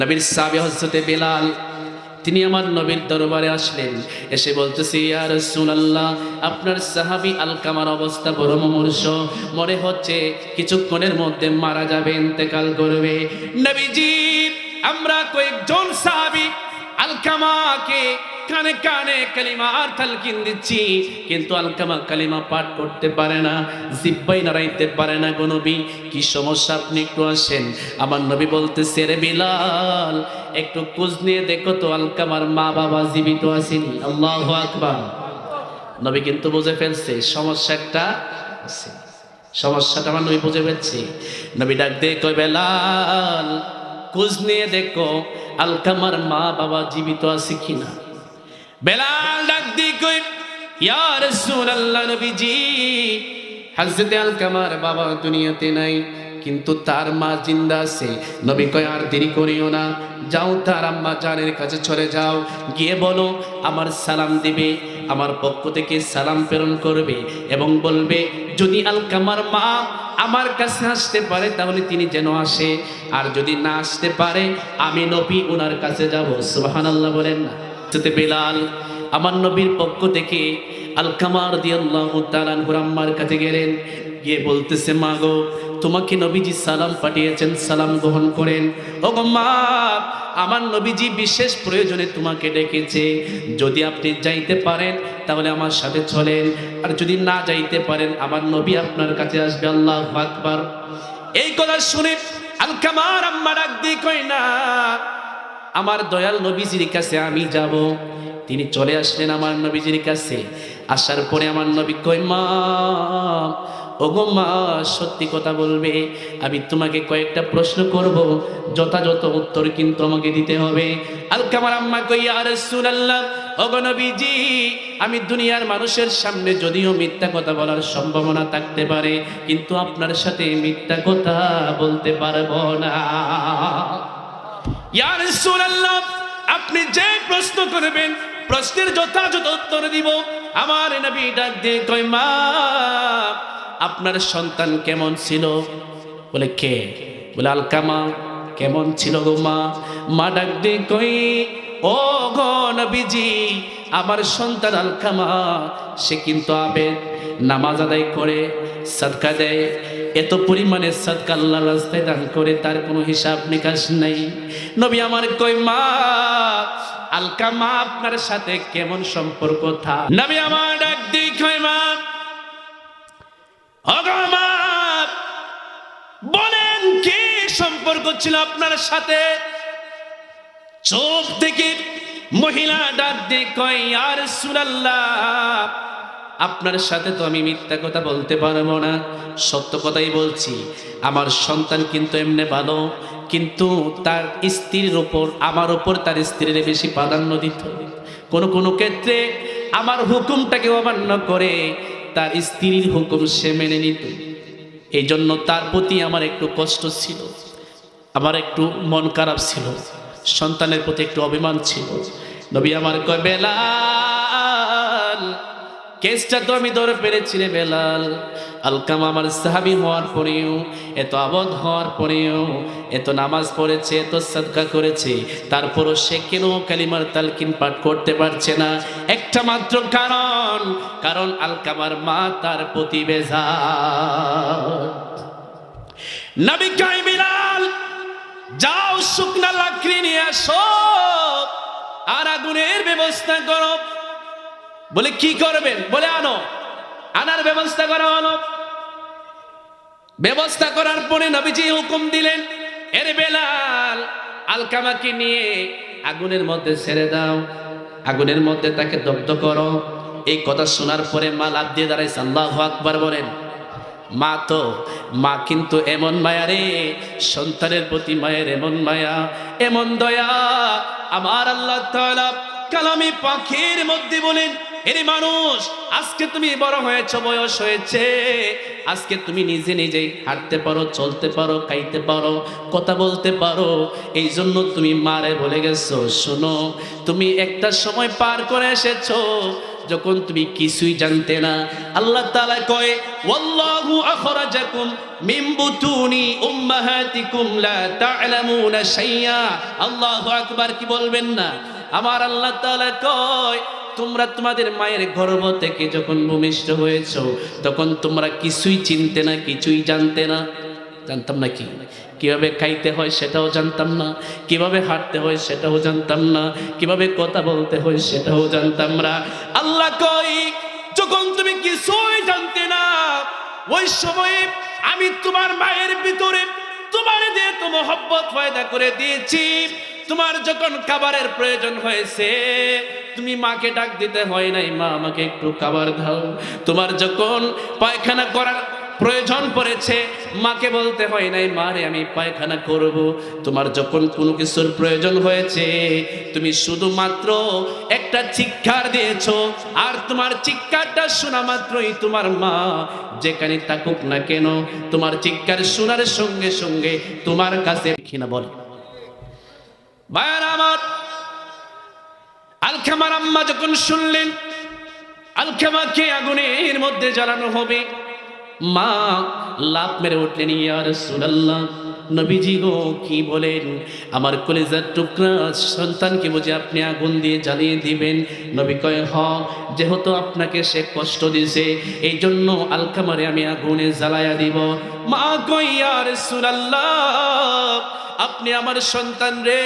নবীর সাহাবী হযরতে বেলাল, তিনি আমার নবীর দরবারে আসলেন, এসে বলতেছে, ইয়া রাসূলুল্লাহ, আপনার সাহাবী আলকামার অবস্থা বড় মুমূর্ষ, মনে হচ্ছে কিছুক্ষণের মধ্যে মারা যাবে, ইন্তেকাল করবে। নবীজি, আমরা কয়েকজন সাহাবী আলকামাকে কানে কানে কালিমার তালকিন দিচ্ছি, কিন্তু আলকামা কালিমা পাঠ করতে পারে না, জিহ্বাই নাড়াইতে পারে না। গো নবী, কি সমস্যা, আপনি একটু আসেন। আমার নবী বলতেছে, রে বিলাল, একটু খোঁজ নিয়ে দেখো তো আলকামার মা বাবা জীবিত আছেন। আল্লাহু আকবার। নবী কিন্তু বুঝে ফেলছে সমস্যা একটা আছে, সমস্যাটা আমার নবী বুঝে ফেলছে। নবী ডাক দিয়ে কয়, বেলাল, খোঁজ নিয়ে দেখো আলকামার মা বাবা জীবিত আছে কিনা। বেলাল ডাক দিয়ে কয়, ইয়া রাসূলুল্লাহ, নবীজি, হযরত আলকামার বাবা দুনিয়াতে নাই, কিন্তু তার মা জিন্দা আছে। নবী কয়, আর দেরি করিও না, যাও তার আম্মা জানের কাছে চলে যাও, গিয়ে বলো আমার সালাম দিবে, আমার পক্ষ থেকে সালাম প্রেরণ করবে, এবং বলবে যদি আলকামার মা আমার কাছে আসতে পারে তাহলে তিনি যেন আসে, আর যদি না আসতে পারে আমি নবী ওনার কাছে যাব। সুবহানাল্লাহ বলেন না। বেলাল আমার নবীর পক্ষ থেকে আলকামা রাদিয়াল্লাহু তাআলা আনহুর আম্মার কাছে গেলেন, গিয়ে বলতেছে, মা গো, তোমাকে নবীজি সালাম পাঠিয়েছেন, সালাম গ্রহণ করেন। ও গো মা, আমার নবীজি বিশেষ প্রয়োজনে তোমাকে ডেকেছে, যদি আপনি যাইতে পারেন তাহলে আমার সাথে চলেন, আর যদি না যাইতে পারেন আমার নবী আপনার কাছে আসবে। আল্লাহু আকবার। এই কথা শুনে আলকামার আম্মা ডাক দিয়ে কয়, না, আমার দয়াল নবীজির কাছে আমি যাব। তিনি চলে আসলেন আমার নবীজির কাছে। আসার পরে আমার নবী কয়, মা, ওগো মা, সত্যি কথা বলবে, আমি তোমাকে কয়েকটা প্রশ্ন করব, যথাযথ উত্তর কিন্তু আমাকে দিতে হবে। আলকামার আম্মা কই, ইয়া রাসূলুল্লাহ, ওগো নবীজি, আমি দুনিয়ার মানুষের সামনে যদিও মিথ্যা কথা বলার সম্ভাবনা থাকতে পারে, কিন্তু আপনার সাথে মিথ্যা কথা বলতে পারবো না। ইয়া রাসূলুল্লাহ, আপনি যে প্রশ্ন করবেন প্রশ্নের যথাযথ উত্তর দিব। আমার নবী ডাক দিয়ে কয়, মা, আপনার সন্তান কেমন ছিল? বলে, কে? বলে, আলকামা। কেমন ছিল গো মা? মা ডাক দিয়ে কই, ও গো নবীজি, আমার সন্তান আলকামা, সে কিন্তু আবেদ, নামাজ আদায় করে, সাদকা দেয়, এত পরিমাণে সাদকা আল্লাহর রাস্তায় দান করে, তার কোনো হিসাব নিকাশ নাই। নবী আমার কই, মা, আলকামা আপনার সাথে কেমন সম্পর্ক থা? নবী আমার ডাক দিয়ে কই, মা, মা, বলেন কি সম্পর্ক ছিল আপনার সাথে? চোখ থেকে মহিলা ডাক দিয়ে কয়, ইয়া রাসূলুল্লাহ, আপনার সাথে তো আমি মিথ্যা কথা বলতে পারবো না, সত্য কথাই বলছি। আমার সন্তান কিন্তু এমনি ভালো, কিন্তু তার স্ত্রীর উপর, আমার উপর তার স্ত্রীর বেশি প্রাধান্য দিত। কোনো কোনো ক্ষেত্রে আমার হুকুমটাকে অমান্য করে তার স্ত্রীর হুকুম সে মেনে নিত। এই জন্য তার প্রতি আমার একটু কষ্ট ছিল, আমার একটু মন খারাপ ছিল, সন্তানের প্রতি একটু অভিমান ছিল। নবী আমার কয়, বেলাল, কেসটা তো আমি ধরে পেরেছি রে বেলাল। আলকামা আমার সাহাবী হওয়ার পরেও, এত আবদ হওয়ার পরেও, এত নামাজ পড়েছে, এত সাদকা করেছে, তারপরও সে কেন কালিমার তালকিন পাঠ করতে পারছে না? একটা মাত্র কারণ, কারণ আলকামার মা তার প্রতি বেজার। নবী কয়, বিলাল, যাও শুকনা লাকড়ি নিয়ে আসো আর আগুনের ব্যবস্থা করো। বলে, কি করবেন? বলে, আনো। আনার ব্যবস্থা করা হলো। ব্যবস্থা করার পরে নবীজি হুকুম দিলেন, এর বেলাল, আলকামাকে নিয়ে আগুনের মধ্যে ছেড়ে দাও, আগুনের মধ্যে তাকে দগ্ধ করো। এই কথা শোনার পরে মা লাফ দিয়ে দাঁড়াইছে। আল্লাহু আকবার বলেন। মা কিন্তু এমন মায়া রে, সন্তানের প্রতি মায়ের এমন মায়া, এমন দয়া। আমার আল্লাহ তাআলা কালামে পাখির মধ্যে বলেন, এরে মানুষ, আজকে তুমি বড় হয়েছ, বয়স হয়েছে, আজকে তুমি নিজে নিজেই হাঁটতে পারো, চলতে পারো, খাইতে পারো, কথা বলতে পারো, এই জন্য তুমি মারে বলে গেছো, শোনো, তুমি একটা সময় পার করে এসেছো যখন তুমি কিছুই জানতে না। আল্লাহ তাআলা কয় ওয়াল্লাহু আখরাজাকুম মিন বুতুনি উম্মাহাতিকুম লা তা'লামুনা শাইয়া। আল্লাহু আকবার, কি বলবেন না? আমার আল্লাহ তাআলা কয় তোমরা তোমাদের মায়ের গর্ভ থেকে যখন ভূমিষ্ঠ হয়েছো তখন তোমরা কিছুই চিনতে না, কিছুই জানতে না। জানতাম না কিভাবে খাইতে হয় সেটাও জানতাম না, কিভাবে হাঁটতে হয় সেটাও জানতাম না, কিভাবে কথা বলতে হয় সেটাও জানতাম না। আল্লাহ কই যখন তুমি কিছুই জানতে না ওই সময়ে আমি তোমার মায়ের ভিতরে তোমার দিয়ে তো মহব্বত পয়দা করে দিয়েছি। তোমার যখন খাবারের প্রয়োজন হয়েছে তুমি মাকে ডাক দিতে হয় নাই, মা আমাকে একটু খাবার দাও। তোমার যখন পায়খানা করার প্রয়োজন পড়েছে মাকে বলতে হয় নাই, মারে আমি পায়খানা করব। তোমার যখন কোনো কিছুর প্রয়োজন হয়েছে তুমি শুধুমাত্র একটা চিৎকার দিয়েছো, আর তোমার চিৎকারটা শোনা মাত্রই তোমার মা যেখানে থাকুক না কেন তোমার চিৎকার শোনার সঙ্গে সঙ্গে তোমার কাছে কিনা বল। ভাইয়ারা আমার, আলকামার আম্মা যখন শুনলেন আলকামাকে আগুনের মধ্যে জ্বালানো হবে, মা লাফ মেরে উঠলেন, ইয়া রাসূলুল্লাহ, নবীজি গো কি বলেন? আমার কলিজার টুকরা সন্তানকে বুঝে আপনি আগুন দিয়ে জ্বালিয়ে দিবেন? নবী কয় হ, যেহেতু আপনাকে সে কষ্ট দিয়েছে এই জন্য আলকামারে আমি আগুনে জ্বালায়া দিব। মা কয় ইয়া রাসূলুল্লাহ, আপনি আমার সন্তান রে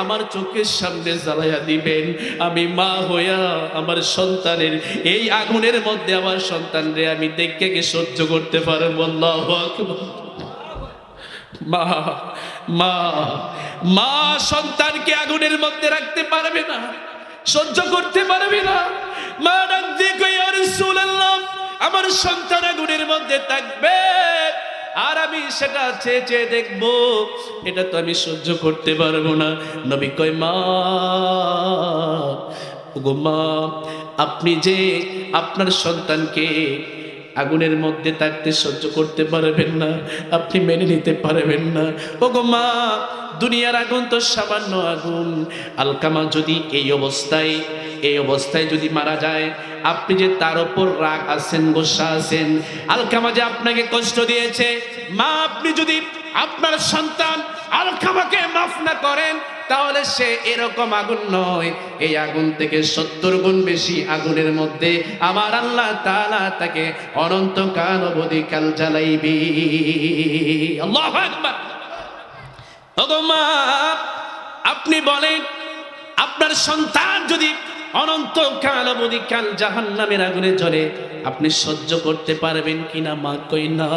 আমার চোখের সামনে জ্বালায়া দিবেন, আমি মা হইয়া আমার সন্তানের এই আগুনের মধ্যে আমার সন্তান রে আমি দেখে কি সহ্য করতে পারবো? আল্লাহু আকবার। মা মা মা সন্তানকে আগুনের মধ্যে রাখতে পারবে না, সহ্য করতে পারবে না। মা ডাক দিয়ে কই ইয়া রাসূলুল্লাহ, আমার সন্তান আগুনের মধ্যে থাকবে আর আমি সেটা চেয়ে চেয়ে দেখবো, এটা তো আমি সহ্য করতে পারবো না। নবী কয় মা ওগো মা, আপনি যে আপনার সন্তানকে আগুনের মধ্যে থাকতে সহ্য করতে পারবেন না, আপনি মেনে নিতে পারবেন না। ওগো মা, দুনিয়ার আগুন তো সামান্য আগুন। আলকামা যদি এই অবস্থায় যদি মারা যায়, আপনি যে তার উপর রাগ আছেন, গোসা আছেন, আলকামা যে আপনাকে কষ্ট দিয়েছে, মা আপনি যদি আপনার সন্তান আলকামাকে মাফ না করেন তাহলে সে এরকম আগুন নয়, এই আগুন থেকে 70 গুণ বেশি আগুনের মধ্যে আমার আল্লাহ তাআলা তাকে অনন্তকাল অবধি কাল জ্বালাইবে। আল্লাহু আকবার। ওগো মা, আপনি বলেন আপনার সন্তান যদি অনন্তকাল অবধি কাল জাহান্নামের আগুনে জ্বলে আপনি সহ্য করতে পারবেন কিনা? মা কই না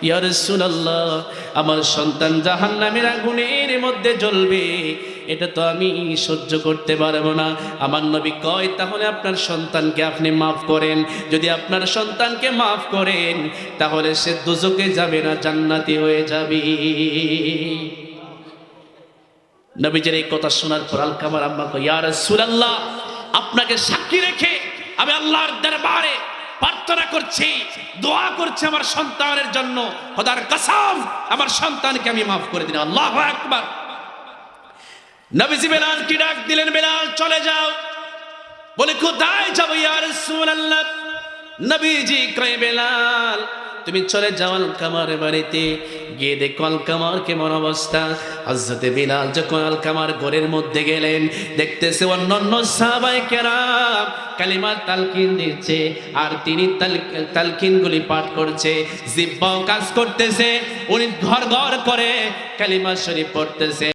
ইয়া রাসূলুল্লাহ, আমার সন্তান জাহান্নামের আগুনের মধ্যে জ্বলবে এটা তো আমি সহ্য করতে পারবো না। আমার নবী কয় তাহলে আপনার সন্তানকে আপনি মাফ করেন। যদি আপনার সন্তানকে মাফ করেন তাহলে সে দোজখে যাবে না, জান্নাতি হয়ে যাবে। নবীজির এই কথা শোনার পর আলকামার আম্মা কয় ইয়া রাসূলুল্লাহ, আপনাকে সাক্ষী রেখে আমি আল্লাহর দরবারে প্রার্থনা করছি, দোয়া করছি আমার সন্তানের জন্য, খোদার কসম আমার সন্তানকে আমি মাফ করে দিন। আল্লাহু আকবার। নবীজি বেলালকে ডাক দিলেন, বেলাল চলে যাও। বলে কোথায় যাব ইয়া রাসূলুল্লাহ? নবীজি কয় বেলাল তুমি চলে যাও আলকামার বাড়িতে, গিয়ে দেখো আলকামার কেমন অবস্থা। হযরতে বিলাল যখন আলকামার ঘরের মধ্যে গেলেন দেখতেছে অন্যান্য সাহাবায়ে কেরাম কালিমার তালকিন দিচ্ছে আর তিনি তালকিনগুলি পাঠ করছে, জিহ্বাও কাজ করতেছে, উনি ঘর ঘর করে কালিমা শরীফ পড়তেছে।